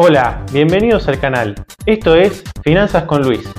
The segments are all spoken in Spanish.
Hola, bienvenidos al canal. Esto es Finanzas con Luis.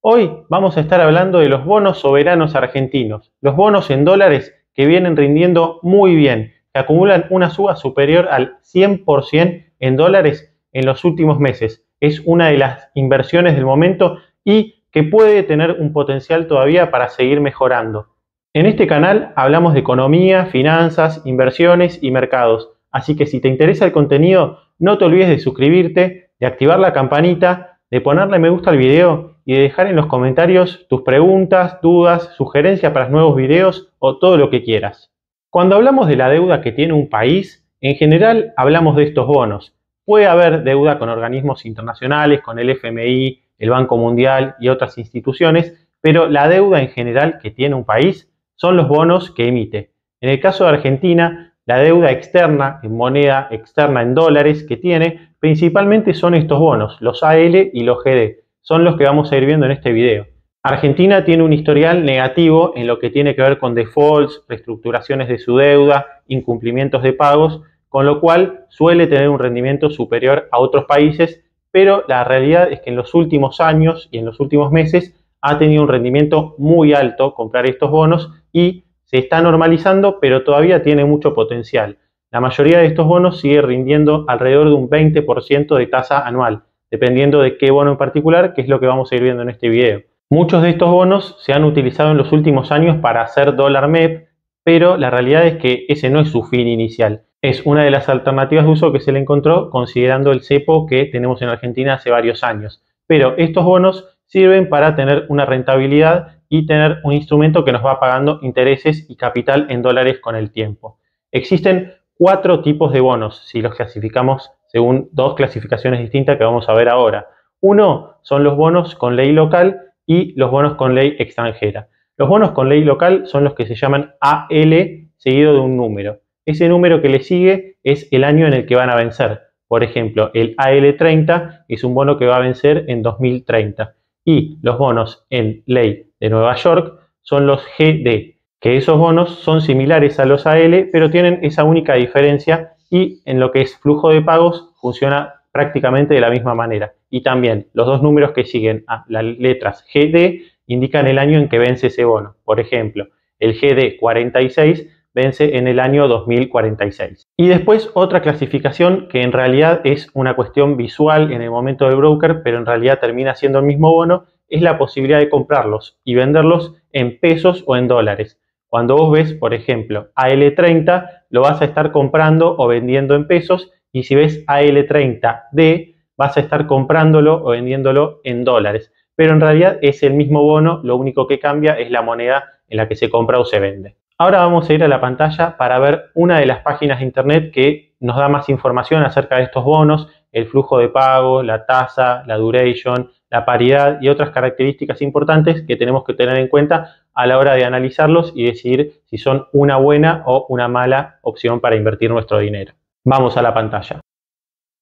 Hoy vamos a estar hablando de los bonos soberanos argentinos, los bonos en dólares que vienen rindiendo muy bien, que acumulan una suba superior al 100% en dólares en los últimos meses. Es una de las inversiones del momento y que puede tener un potencial todavía para seguir mejorando. En este canal hablamos de economía, finanzas, inversiones y mercados. Así que si te interesa el contenido, no te olvides de suscribirte, de activar la campanita, de ponerle me gusta al video y de dejar en los comentarios tus preguntas, dudas, sugerencias para nuevos videos o todo lo que quieras. Cuando hablamos de la deuda que tiene un país, en general hablamos de estos bonos. Puede haber deuda con organismos internacionales, con el FMI, el Banco Mundial y otras instituciones, pero la deuda en general que tiene un país son los bonos que emite. En el caso de Argentina, la deuda externa, en moneda externa en dólares que tiene, principalmente son estos bonos, los AL y los GD. Son los que vamos a ir viendo en este video. Argentina tiene un historial negativo en lo que tiene que ver con defaults, reestructuraciones de su deuda, incumplimientos de pagos, con lo cual suele tener un rendimiento superior a otros países, pero la realidad es que en los últimos años y en los últimos meses ha tenido un rendimiento muy alto comprar estos bonos y se está normalizando, pero todavía tiene mucho potencial. La mayoría de estos bonos sigue rindiendo alrededor de un 20% de tasa anual, dependiendo de qué bono en particular, que es lo que vamos a ir viendo en este video. Muchos de estos bonos se han utilizado en los últimos años para hacer dólar MEP, pero la realidad es que ese no es su fin inicial. Es una de las alternativas de uso que se le encontró considerando el cepo que tenemos en Argentina hace varios años. Pero estos bonos sirven para tener una rentabilidad y tener un instrumento que nos va pagando intereses y capital en dólares con el tiempo. Existen 4 tipos de bonos, si los clasificamos según 2 clasificaciones distintas que vamos a ver ahora. Uno son los bonos con ley local y los bonos con ley extranjera. Los bonos con ley local son los que se llaman AL seguido de un número. Ese número que le sigue es el año en el que van a vencer. Por ejemplo, el AL30 es un bono que va a vencer en 2030. Y los bonos en ley de Nueva York son los GD, que esos bonos son similares a los AL, pero tienen esa única diferencia y en lo que es flujo de pagos funciona prácticamente de la misma manera. Y también los dos números que siguen a las letras GD indican el año en que vence ese bono. Por ejemplo, el GD 46 vence en el año 2046. Y después otra clasificación que en realidad es una cuestión visual en el momento del broker, pero en realidad termina siendo el mismo bono, es la posibilidad de comprarlos y venderlos en pesos o en dólares. Cuando vos ves, por ejemplo, AL30, lo vas a estar comprando o vendiendo en pesos, y si ves AL30D, vas a estar comprándolo o vendiéndolo en dólares. Pero en realidad es el mismo bono, lo único que cambia es la moneda en la que se compra o se vende. Ahora vamos a ir a la pantalla para ver una de las páginas de internet que nos da más información acerca de estos bonos, el flujo de pago, la tasa, la duration, la paridad y otras características importantes que tenemos que tener en cuenta a la hora de analizarlos y decidir si son una buena o una mala opción para invertir nuestro dinero. Vamos a la pantalla.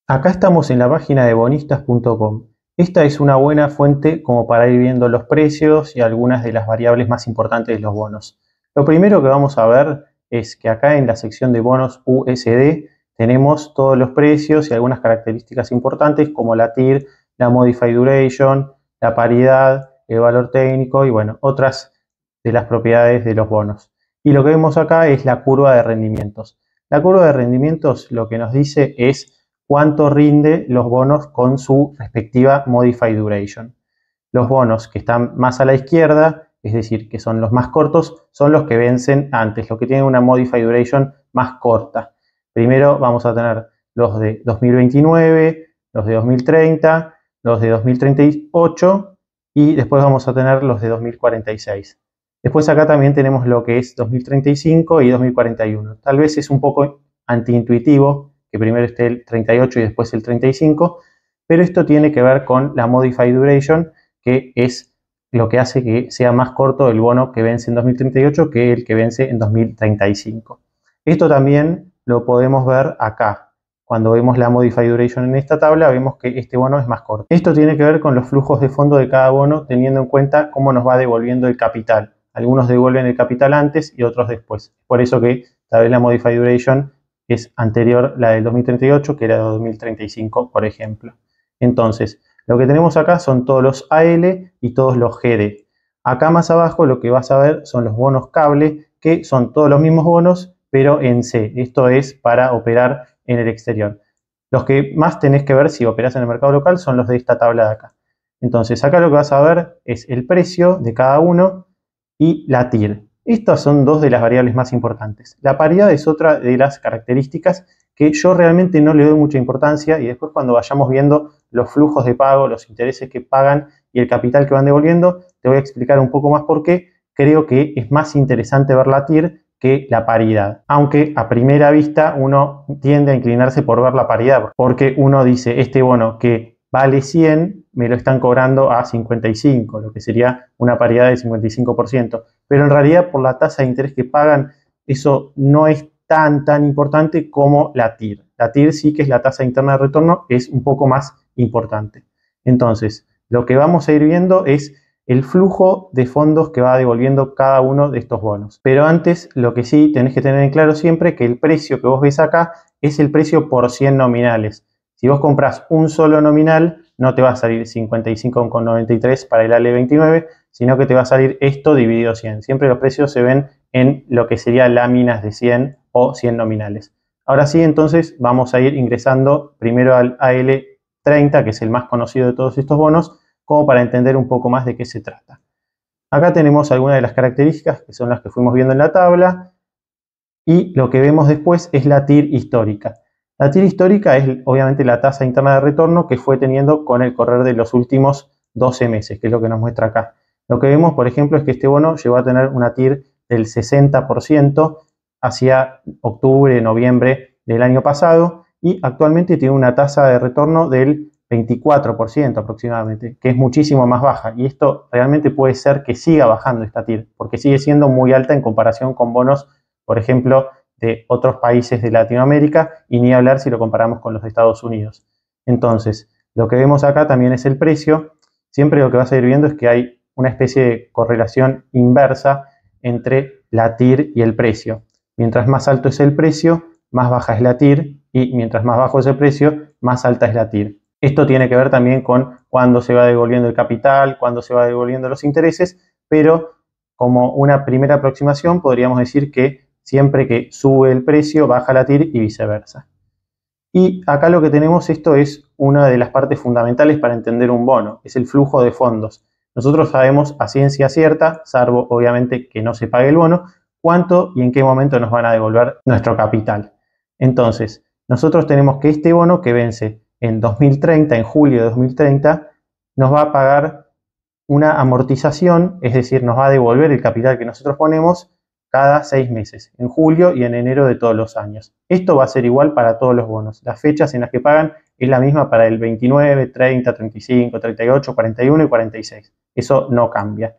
Acá estamos en la página de bonistas.com. Esta es una buena fuente como para ir viendo los precios y algunas de las variables más importantes de los bonos. Lo primero que vamos a ver es que acá en la sección de bonos USD tenemos todos los precios y algunas características importantes como la TIR, la Modified Duration, la paridad, el valor técnico y bueno, otras de las propiedades de los bonos. Y lo que vemos acá es la curva de rendimientos. La curva de rendimientos lo que nos dice es cuánto rinde los bonos con su respectiva Modified Duration. Los bonos que están más a la izquierda, es decir, que son los más cortos, son los que vencen antes, los que tienen una Modified Duration más corta. Primero vamos a tener los de 2029, los de 2030, los de 2038 y después vamos a tener los de 2046. Después acá también tenemos lo que es 2035 y 2041. Tal vez es un poco antiintuitivo que primero esté el 38 y después el 35, pero esto tiene que ver con la Modified Duration, que es lo que hace que sea más corto el bono que vence en 2038 que el que vence en 2035. Esto también lo podemos ver acá. Cuando vemos la Modified Duration en esta tabla, vemos que este bono es más corto. Esto tiene que ver con los flujos de fondo de cada bono, teniendo en cuenta cómo nos va devolviendo el capital. Algunos devuelven el capital antes y otros después. Por eso que tal vez la Modified Duration es anterior la del 2038, que era de 2035, por ejemplo. Entonces, lo que tenemos acá son todos los AL y todos los GD. Acá más abajo lo que vas a ver son los bonos cable, que son todos los mismos bonos, pero en C. Esto es para operar en el exterior. Los que más tenés que ver si operás en el mercado local son los de esta tabla de acá. Entonces, acá lo que vas a ver es el precio de cada uno y la TIR. Estas son dos de las variables más importantes. La paridad es otra de las características que yo realmente no le doy mucha importancia, y después cuando vayamos viendo los flujos de pago, los intereses que pagan y el capital que van devolviendo, te voy a explicar un poco más por qué creo que es más interesante ver la TIR que la paridad. Aunque a primera vista uno tiende a inclinarse por ver la paridad, porque uno dice, este bono que vale 100, me lo están cobrando a 55, lo que sería una paridad del 55%. Pero en realidad, por la tasa de interés que pagan, eso no es tan importante como la TIR. La TIR sí que es la tasa interna de retorno, es un poco más importante. Entonces, lo que vamos a ir viendo es el flujo de fondos que va devolviendo cada uno de estos bonos. Pero antes, lo que sí tenés que tener en claro siempre que el precio que vos ves acá es el precio por 100 nominales. Si vos compras un solo nominal, no te va a salir 55,93 para el AL29, sino que te va a salir esto dividido 100. Siempre los precios se ven en lo que sería láminas de 100 o 100 nominales. Ahora sí, entonces vamos a ir ingresando primero al AL30, que es el más conocido de todos estos bonos, como para entender un poco más de qué se trata. Acá tenemos algunas de las características que son las que fuimos viendo en la tabla, y lo que vemos después es la TIR histórica. La TIR histórica es obviamente la tasa interna de retorno que fue teniendo con el correr de los últimos 12 meses, que es lo que nos muestra acá. Lo que vemos, por ejemplo, es que este bono llegó a tener una TIR del 60% hacia octubre, noviembre del año pasado, y actualmente tiene una tasa de retorno del 24% aproximadamente, que es muchísimo más baja, y esto realmente puede ser que siga bajando esta TIR, porque sigue siendo muy alta en comparación con bonos, por ejemplo, de otros países de Latinoamérica, y ni hablar si lo comparamos con los de Estados Unidos. Entonces, lo que vemos acá también es el precio. Siempre lo que vas a ir viendo es que hay una especie de correlación inversa entre la TIR y el precio. Mientras más alto es el precio, más baja es la TIR, y mientras más bajo es el precio, más alta es la TIR. Esto tiene que ver también con cuándo se va devolviendo el capital, cuándo se va devolviendo los intereses, pero como una primera aproximación podríamos decir que siempre que sube el precio, baja la TIR y viceversa. Y acá lo que tenemos, esto es una de las partes fundamentales para entender un bono, es el flujo de fondos. Nosotros sabemos a ciencia cierta, salvo obviamente que no se pague el bono, cuánto y en qué momento nos van a devolver nuestro capital. Entonces, nosotros tenemos que este bono que vence en 2030, en julio de 2030, nos va a pagar una amortización, es decir, nos va a devolver el capital que nosotros ponemos cada 6 meses, en julio y en enero de todos los años. Esto va a ser igual para todos los bonos. Las fechas en las que pagan es la misma para el 29, 30, 35, 38, 41 y 46. Eso no cambia.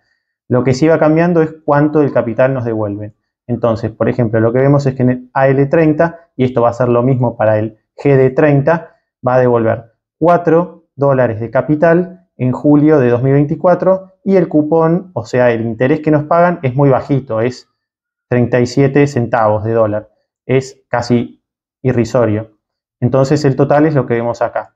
Lo que sí va cambiando es cuánto del capital nos devuelven. Entonces, por ejemplo, lo que vemos es que en el AL30, y esto va a ser lo mismo para el GD30, va a devolver $4 de capital en julio de 2024, y el cupón, o sea, el interés que nos pagan es muy bajito, es 37 centavos de dólar, es casi irrisorio. Entonces el total es lo que vemos acá.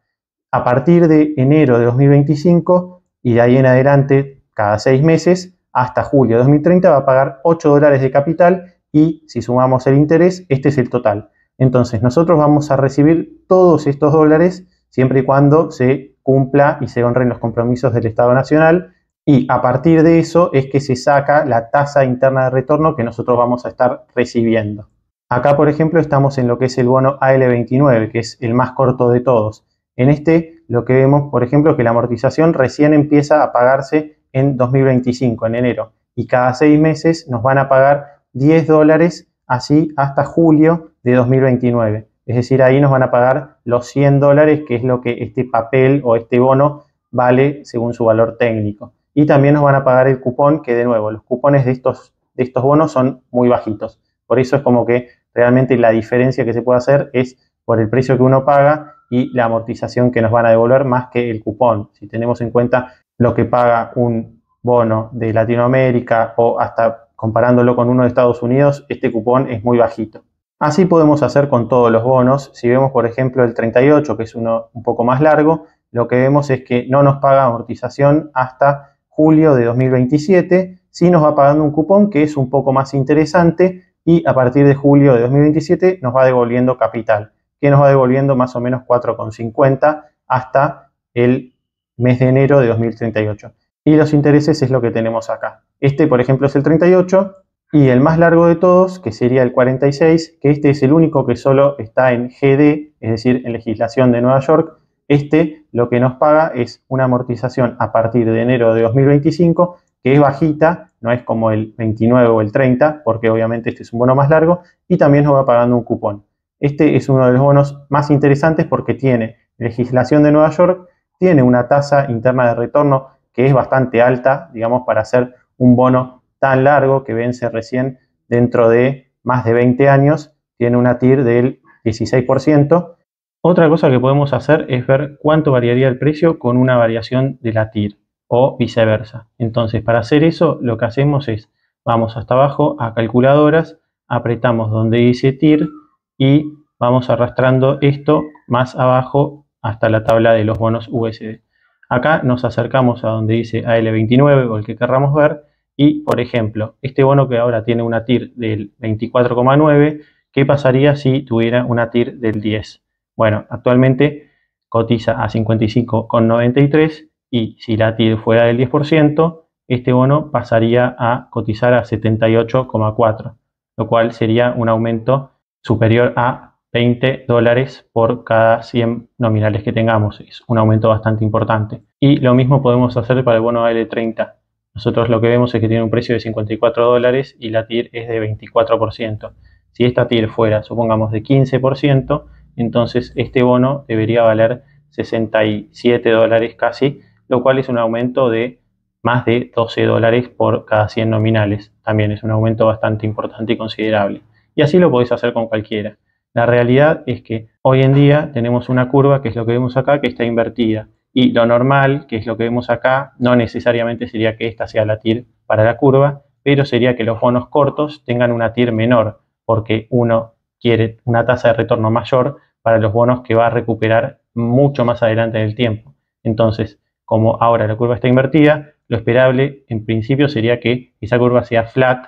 A partir de enero de 2025 y de ahí en adelante, cada 6 meses, hasta julio de 2030 va a pagar $8 de capital, y si sumamos el interés, este es el total. Entonces nosotros vamos a recibir todos estos dólares siempre y cuando se cumpla y se honren los compromisos del Estado Nacional, y a partir de eso es que se saca la tasa interna de retorno que nosotros vamos a estar recibiendo. Acá, por ejemplo, estamos en lo que es el bono AL29, que es el más corto de todos. En este, lo que vemos, por ejemplo, es que la amortización recién empieza a pagarse en 2025, en enero, y cada 6 meses nos van a pagar $10, así hasta julio de 2029. Es decir, ahí nos van a pagar los $100, que es lo que este papel o este bono vale según su valor técnico. Y también nos van a pagar el cupón, que de nuevo, los cupones de estos bonos son muy bajitos. Por eso es como que realmente la diferencia que se puede hacer es por el precio que uno paga y la amortización que nos van a devolver, más que el cupón. Si tenemos en cuenta lo que paga un bono de Latinoamérica o hasta comparándolo con uno de Estados Unidos, este cupón es muy bajito. Así podemos hacer con todos los bonos. Si vemos, por ejemplo, el 38, que es uno un poco más largo, lo que vemos es que no nos paga amortización hasta julio de 2027, sí nos va pagando un cupón que es un poco más interesante y a partir de julio de 2027 nos va devolviendo capital, que nos va devolviendo más o menos 4,50 hasta el mes de enero de 2038. Y los intereses es lo que tenemos acá. Este, por ejemplo, es el 38. Y el más largo de todos, que sería el 46, que este es el único que solo está en GD, es decir, en legislación de Nueva York. Este lo que nos paga es una amortización a partir de enero de 2025, que es bajita, no es como el 29 o el 30, porque obviamente este es un bono más largo, y también nos va pagando un cupón. Este es uno de los bonos más interesantes porque tiene legislación de Nueva York, tiene una tasa interna de retorno que es bastante alta, digamos, para hacer un bono tan largo que vence recién dentro de más de 20 años, tiene una TIR del 16%. Otra cosa que podemos hacer es ver cuánto variaría el precio con una variación de la TIR o viceversa. Entonces, para hacer eso, lo que hacemos es, vamos hasta abajo a calculadoras, apretamos donde dice TIR y vamos arrastrando esto más abajo hasta la tabla de los bonos USD. Acá nos acercamos a donde dice AL29 o el que querramos ver. Y, por ejemplo, este bono que ahora tiene una TIR del 24,9, ¿qué pasaría si tuviera una TIR del 10? Bueno, actualmente cotiza a 55,93 y si la TIR fuera del 10%, este bono pasaría a cotizar a 78,4, lo cual sería un aumento superior a $20 por cada 100 nominales que tengamos. Es un aumento bastante importante. Y lo mismo podemos hacer para el bono AL30. Nosotros lo que vemos es que tiene un precio de $54 y la TIR es de 24%. Si esta TIR fuera, supongamos, de 15%, entonces este bono debería valer $67 casi, lo cual es un aumento de más de $12 por cada 100 nominales. También es un aumento bastante importante y considerable. Y así lo podéis hacer con cualquiera. La realidad es que hoy en día tenemos una curva, que es lo que vemos acá, que está invertida. Y lo normal, que es lo que vemos acá, no necesariamente sería que esta sea la TIR para la curva, pero sería que los bonos cortos tengan una TIR menor, porque uno quiere una tasa de retorno mayor para los bonos que va a recuperar mucho más adelante en el tiempo. Entonces, como ahora la curva está invertida, lo esperable en principio sería que esa curva sea flat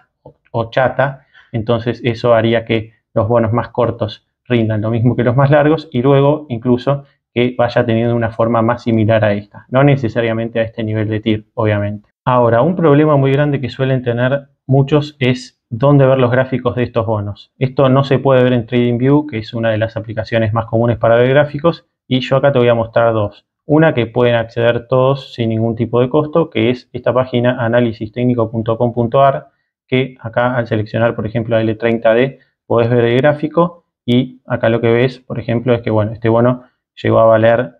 o chata, entonces eso haría que los bonos más cortos rindan lo mismo que los más largos y luego incluso que vaya teniendo una forma más similar a esta, no necesariamente a este nivel de TIR, obviamente. Ahora, un problema muy grande que suelen tener muchos es dónde ver los gráficos de estos bonos. Esto no se puede ver en TradingView, que es una de las aplicaciones más comunes para ver gráficos, y yo acá te voy a mostrar dos. Una que pueden acceder todos sin ningún tipo de costo, que es esta página analisistecnico.com.ar, que acá al seleccionar, por ejemplo, la L30D, podés ver el gráfico y acá lo que ves, por ejemplo, es que bueno, este bono llegó a valer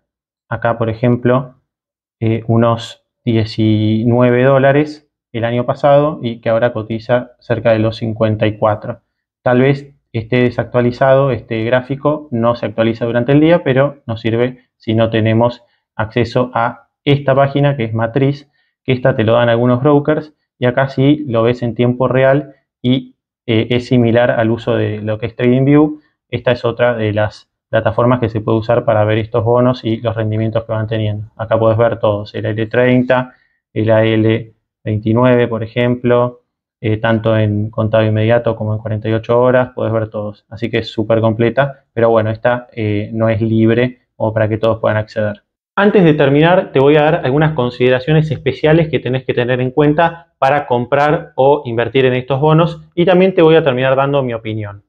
acá, por ejemplo, unos $19 el año pasado y que ahora cotiza cerca de los 54. Tal vez esté desactualizado este gráfico, no se actualiza durante el día, pero nos sirve si no tenemos acceso a esta página que es Matriz, que esta te lo dan algunos brokers y acá sí lo ves en tiempo real y es similar al uso de lo que es TradingView. Esta es otra de las plataformas que se puede usar para ver estos bonos y los rendimientos que van teniendo. Acá puedes ver todos, el AL30, el AL29, por ejemplo, tanto en contado inmediato como en 48 horas, puedes ver todos. Así que es súper completa, pero bueno, esta no es libre o para que todos puedan acceder. Antes de terminar, te voy a dar algunas consideraciones especiales que tenés que tener en cuenta para comprar o invertir en estos bonos y también te voy a terminar dando mi opinión.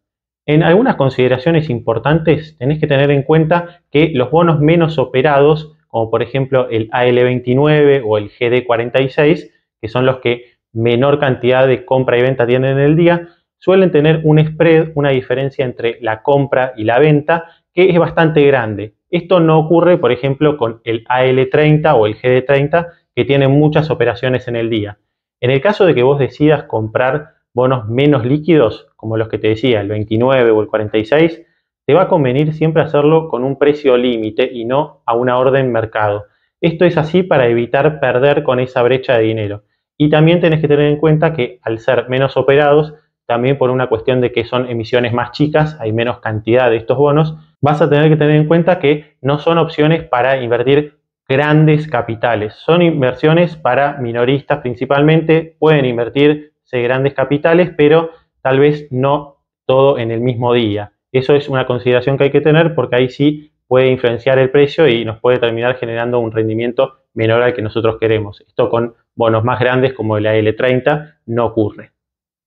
En algunas consideraciones importantes tenés que tener en cuenta que los bonos menos operados, como por ejemplo el AL29 o el GD46, que son los que menor cantidad de compra y venta tienen en el día, suelen tener un spread, una diferencia entre la compra y la venta, que es bastante grande. Esto no ocurre, por ejemplo, con el AL30 o el GD30, que tienen muchas operaciones en el día. En el caso de que vos decidas comprar bonos menos líquidos, como los que te decía, el 29 o el 46, te va a convenir siempre hacerlo con un precio límite y no a una orden mercado. Esto es así para evitar perder con esa brecha de dinero. Y también tenés que tener en cuenta que al ser menos operados, también por una cuestión de que son emisiones más chicas, hay menos cantidad de estos bonos, vas a tener que tener en cuenta que no son opciones para invertir grandes capitales, son inversiones para minoristas principalmente, pueden invertirse grandes capitales, pero tal vez no todo en el mismo día. Eso es una consideración que hay que tener porque ahí sí puede influenciar el precio y nos puede terminar generando un rendimiento menor al que nosotros queremos. Esto con bonos más grandes como el AL30 no ocurre.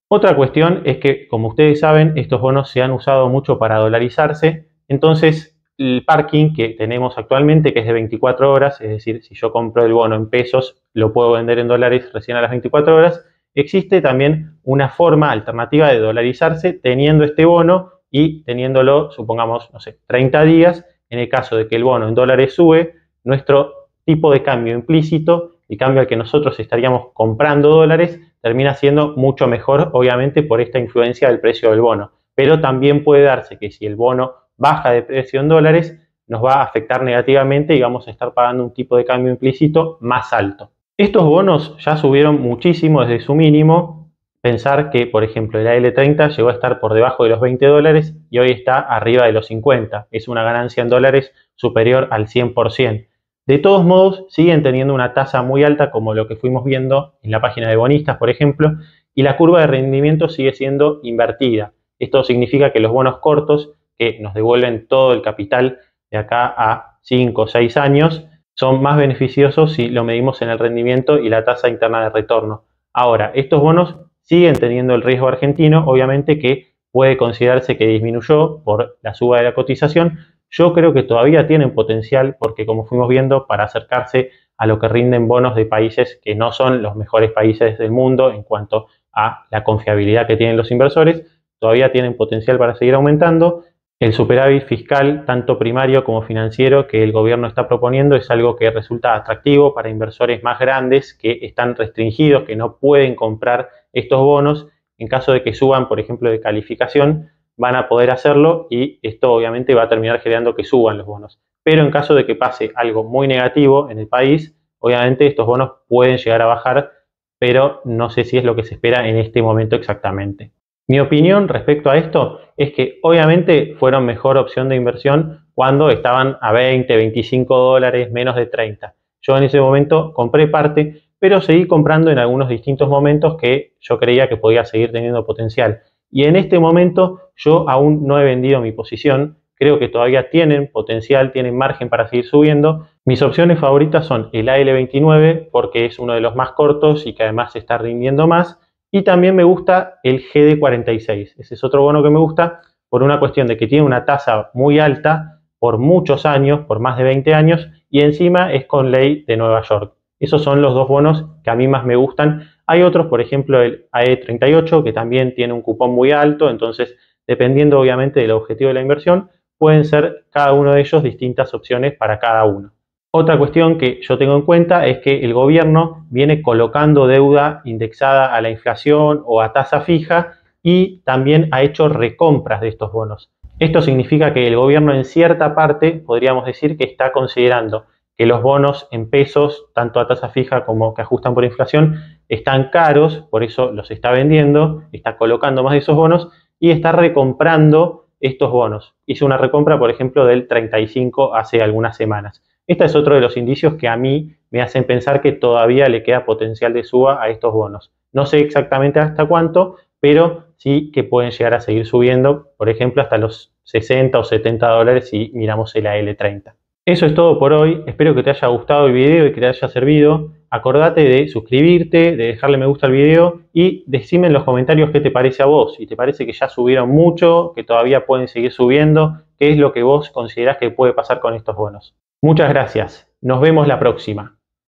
Otra cuestión es que, como ustedes saben, estos bonos se han usado mucho para dolarizarse, entonces el parking que tenemos actualmente, que es de 24 horas, es decir, si yo compro el bono en pesos, lo puedo vender en dólares recién a las 24 horas, existe también una forma alternativa de dolarizarse teniendo este bono y teniéndolo, supongamos, no sé, 30 días. En el caso de que el bono en dólares sube, nuestro tipo de cambio implícito, el cambio al que nosotros estaríamos comprando dólares, termina siendo mucho mejor, obviamente, por esta influencia del precio del bono. Pero también puede darse que si el bono baja de precio en dólares, nos va a afectar negativamente y vamos a estar pagando un tipo de cambio implícito más alto. Estos bonos ya subieron muchísimo desde su mínimo. Pensar que, por ejemplo, el AL30 llegó a estar por debajo de los 20 dólares y hoy está arriba de los 50. Es una ganancia en dólares superior al 100%. De todos modos, siguen teniendo una tasa muy alta como lo que fuimos viendo en la página de bonistas, por ejemplo, y la curva de rendimiento sigue siendo invertida. Esto significa que los bonos cortos, que nos devuelven todo el capital de acá a 5 o 6 años, son más beneficiosos si lo medimos en el rendimiento y la tasa interna de retorno. Ahora, estos bonos siguen teniendo el riesgo argentino, obviamente que puede considerarse que disminuyó por la suba de la cotización. Yo creo que todavía tienen potencial porque, como fuimos viendo, para acercarse a lo que rinden bonos de países que no son los mejores países del mundo en cuanto a la confiabilidad que tienen los inversores, todavía tienen potencial para seguir aumentando. El superávit fiscal, tanto primario como financiero, que el gobierno está proponiendo es algo que resulta atractivo para inversores más grandes que están restringidos, que no pueden comprar estos bonos. En caso de que suban, por ejemplo, de calificación, van a poder hacerlo y esto obviamente va a terminar generando que suban los bonos. Pero en caso de que pase algo muy negativo en el país, obviamente estos bonos pueden llegar a bajar, pero no sé si es lo que se espera en este momento exactamente. Mi opinión respecto a esto es que obviamente fueron mejor opción de inversión cuando estaban a 20, 25 dólares, menos de 30. Yo en ese momento compré parte, pero seguí comprando en algunos distintos momentos que yo creía que podía seguir teniendo potencial. Y en este momento yo aún no he vendido mi posición, creo que todavía tienen potencial, tienen margen para seguir subiendo. Mis opciones favoritas son el AL29 porque es uno de los más cortos y que además está rindiendo más. Y también me gusta el GD46. Ese es otro bono que me gusta por una cuestión de que tiene una tasa muy alta por muchos años, por más de 20 años, y encima es con ley de Nueva York. Esos son los dos bonos que a mí más me gustan. Hay otros, por ejemplo, el AE38, que también tiene un cupón muy alto, entonces, dependiendo obviamente del objetivo de la inversión, pueden ser cada uno de ellos distintas opciones para cada uno. Otra cuestión que yo tengo en cuenta es que el gobierno viene colocando deuda indexada a la inflación o a tasa fija y también ha hecho recompras de estos bonos. Esto significa que el gobierno en cierta parte, podríamos decir, que está considerando que los bonos en pesos, tanto a tasa fija como que ajustan por inflación, están caros, por eso los está vendiendo, está colocando más de esos bonos y está recomprando estos bonos. Hizo una recompra, por ejemplo, del 35 hace algunas semanas. Este es otro de los indicios que a mí me hacen pensar que todavía le queda potencial de suba a estos bonos. No sé exactamente hasta cuánto, pero sí que pueden llegar a seguir subiendo, por ejemplo, hasta los 60 o 70 dólares si miramos el AL30. Eso es todo por hoy. Espero que te haya gustado el video y que te haya servido. Acordate de suscribirte, de dejarle me gusta al video y decime en los comentarios qué te parece a vos. Si te parece que ya subieron mucho, que todavía pueden seguir subiendo, qué es lo que vos considerás que puede pasar con estos bonos. Muchas gracias. Nos vemos la próxima.